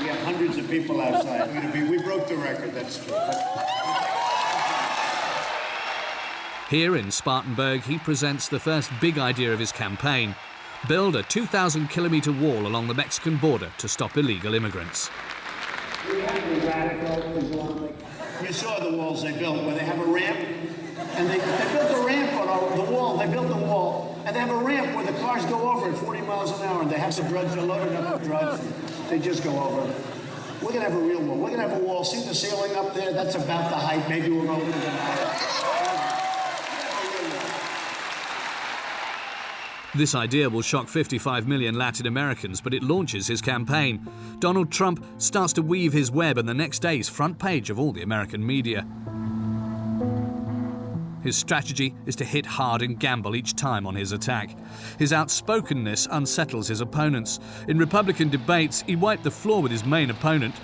We have hundreds of people outside. We broke the record, that's true. Here in Spartanburg, he presents the first big idea of his campaign: build a 2,000-kilometre wall along the Mexican border to stop illegal immigrants. We have a radical Islamic. You saw the walls they built where they have a ramp, and they built a ramp on the wall. They built the wall, and they have a ramp where the cars go over at 40 miles an hour, and they have the drugs, they're loaded up with drugs. They just go over. We're going to have a real wall. We're going to have a wall. See the ceiling up there? That's about the height. Maybe we'll go a little bit higher. This idea will shock 55 million Latin Americans, but it launches his campaign. Donald Trump starts to weave his web on the next day's front page of all the American media. His strategy is to hit hard and gamble each time on his attack. His outspokenness unsettles his opponents. In Republican debates, he wiped the floor with his main opponent.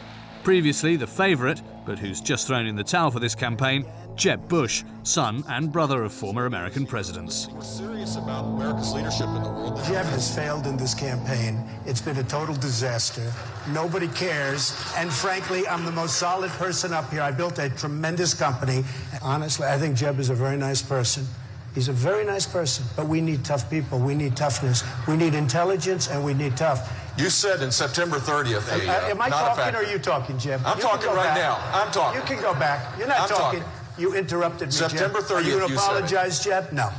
Previously the favourite, but who's just thrown in the towel for this campaign, Jeb Bush, son and brother of former American presidents. We're serious about America's leadership in the world. Jeb has failed in this campaign. It's been a total disaster. Nobody cares. And frankly, I'm the most solid person up here. I built a tremendous company. Honestly, I think Jeb is a very nice person. He's a very nice person, but we need tough people. We need toughness. We need intelligence, and we need tough. You said in September 30th, am I talking or are you talking, Jeb? I'm talking right now. I'm talking. You can go back. You're not talking. You interrupted me, September 30th, Are you going to apologize, said Jeb? No.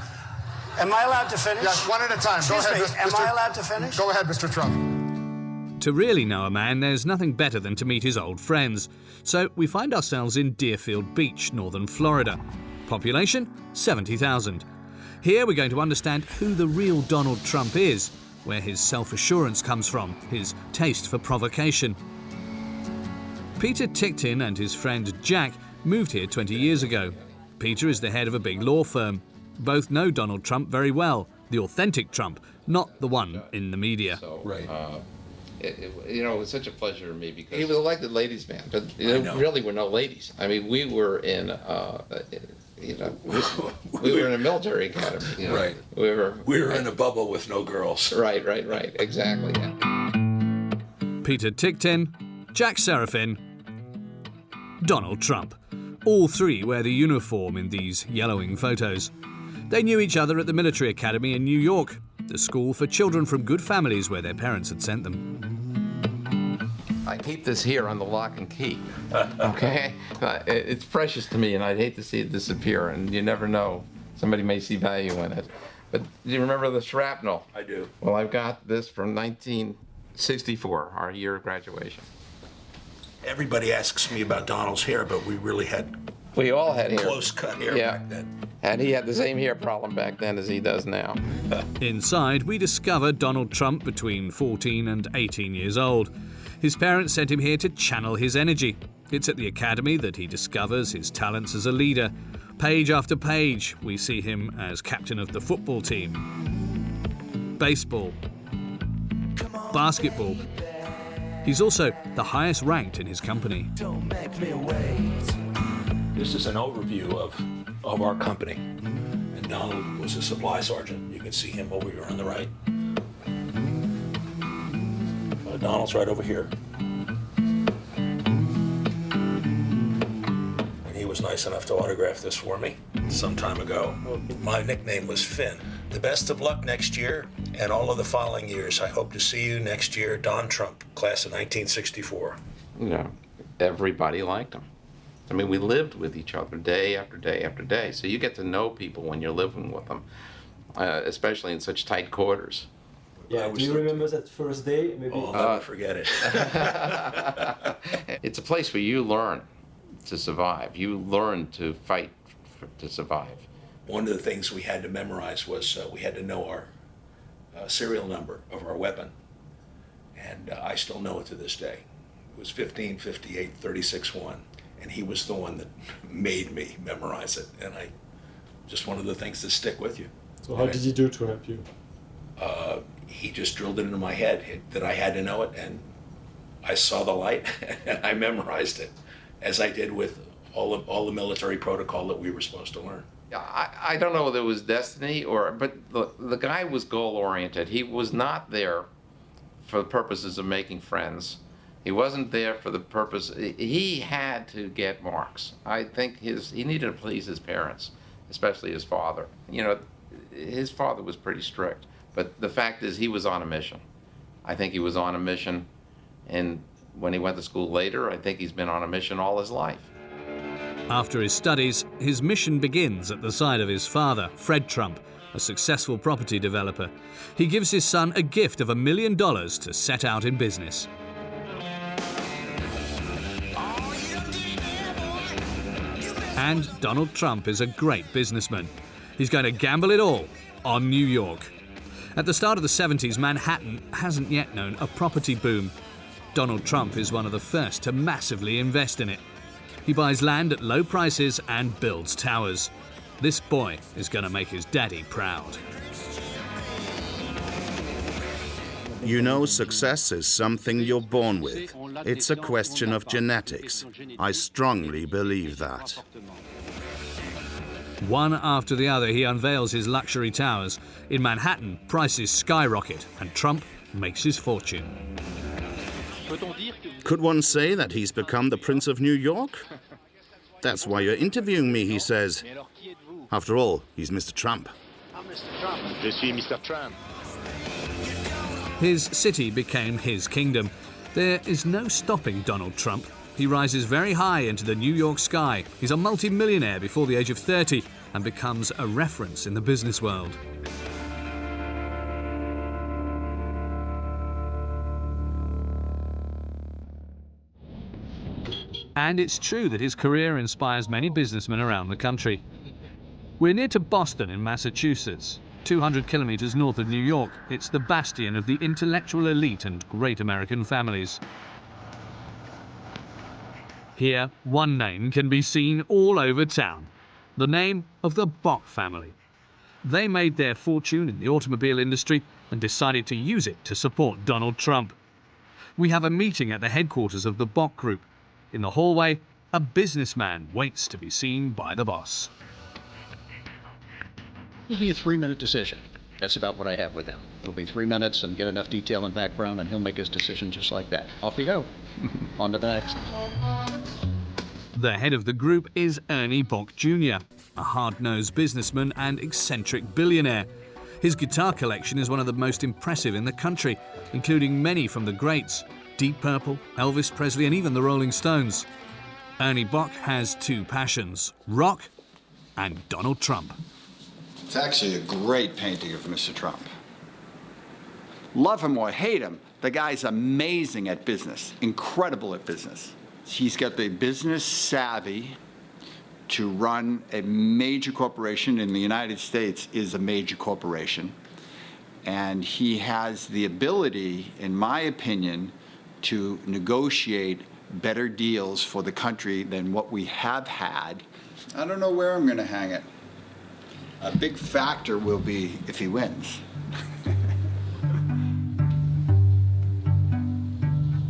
Am I allowed to finish? Yes, one at a time. Excuse me, am I allowed to finish? Go ahead, Mr. Trump. To really know a man, there's nothing better than to meet his old friends. So we find ourselves in Deerfield Beach, northern Florida. Population, 70,000. Here we're going to understand who the real Donald Trump is, where his self-assurance comes from, his taste for provocation. Peter Ticktin and his friend Jack moved here 20 years ago. Peter is the head of a big law firm. Both know Donald Trump very well, the authentic Trump, not the one in the media. So, Right. It was such a pleasure to me because he was elected ladies' man, but there really were no ladies. I mean, we were in, we were in a military academy. Right. We were in a bubble with no girls. Right, exactly. Yeah. Peter Ticktin, Jack Serafin, Donald Trump. All three wear the uniform in these yellowing photos. They knew each other at the military academy in New York, the school for children from good families where their parents had sent them. I keep this here on the lock and key, okay? It's precious to me, and I'd hate to see it disappear, and you never know. Somebody may see value in it. But do you remember the shrapnel? I do. Well, I've got this from 1964, our year of graduation. Everybody asks me about Donald's hair, but we really had We all had hair. close cut hair back then. And he had the same hair problem back then as he does now. Inside, we discover Donald Trump between 14 and 18 years old. His parents sent him here to channel his energy. It's at the academy that he discovers his talents as a leader. Page after page, we see him as captain of the football team, baseball, basketball. He's also the highest ranked in his company. This is an overview of our company. And Donald was a supply sergeant. You can see him over here on the right. Donald's right over here. And he was nice enough to autograph this for me some time ago. My nickname was Finn. The best of luck next year and all of the following years. I hope to see you next year, Don Trump, class of 1964. Everybody liked him. I mean, we lived with each other day after day after day. So you get to know people when you're living with them, especially in such tight quarters. Yeah, do you remember that first day? Maybe. I'll never forget it. It's a place where you learn to survive. You learn to fight to survive. One of the things we had to memorize was we had to know our serial number of our weapon. And I still know it to this day. It was 1558-36-1. And he was the one that made me memorize it. And just one of the things that stick with you. So how did he do to help you? He just drilled it into my head that I had to know it, and I saw the light and I memorized it, as I did with all the military protocol that we were supposed to learn. I don't know whether it was destiny but the guy was goal-oriented. He was not there for the purposes of making friends. He wasn't there for the purpose. He had to get marks. I think he needed to please his parents, especially his father. You know, his father was pretty strict, but the fact is he was on a mission. I think he was on a mission, and when he went to school later, I think he's been on a mission all his life. After his studies, his mission begins at the side of his father, Fred Trump, a successful property developer. He gives his son a gift of $1 million to set out in business. And Donald Trump is a great businessman. He's going to gamble it all on New York. At the start of the 70s, Manhattan hasn't yet known a property boom. Donald Trump is one of the first to massively invest in it. He buys land at low prices and builds towers. This boy is going to make his daddy proud. You know, success is something you're born with. It's a question of genetics. I strongly believe that. One after the other, he unveils his luxury towers. In Manhattan, prices skyrocket, and Trump makes his fortune. Could one say that he's become the Prince of New York? That's why you're interviewing me, he says. After all, he's Mr. Trump. I'm Mr. Trump. Je suis Mr. Trump. His city became his kingdom. There is no stopping Donald Trump. He rises very high into the New York sky. He's a multi-millionaire before the age of 30 and becomes a reference in the business world. And it's true that his career inspires many businessmen around the country. We're near to Boston in Massachusetts, 200 kilometers north of New York. It's the bastion of the intellectual elite and great American families. Here, one name can be seen all over town, the name of the Bock family. They made their fortune in the automobile industry and decided to use it to support Donald Trump. We have a meeting at the headquarters of the Bock Group. In the hallway, a businessman waits to be seen by the boss. It'll be a 3-minute decision. That's about what I have with him. It'll be 3 minutes and get enough detail and background, and he'll make his decision just like that. Off you go. On to the next. The head of the group is Ernie Bock Jr., a hard-nosed businessman and eccentric billionaire. His guitar collection is one of the most impressive in the country, including many from the greats, Deep Purple, Elvis Presley, and even the Rolling Stones. Ernie Bock has two passions, rock and Donald Trump. It's actually a great painting of Mr. Trump. Love him or hate him, the guy's amazing at business, incredible at business. He's got the business savvy to run a major corporation in the United States is a major corporation. And he has the ability, in my opinion, to negotiate better deals for the country than what we have had. I don't know where I'm going to hang it. A big factor will be if he wins.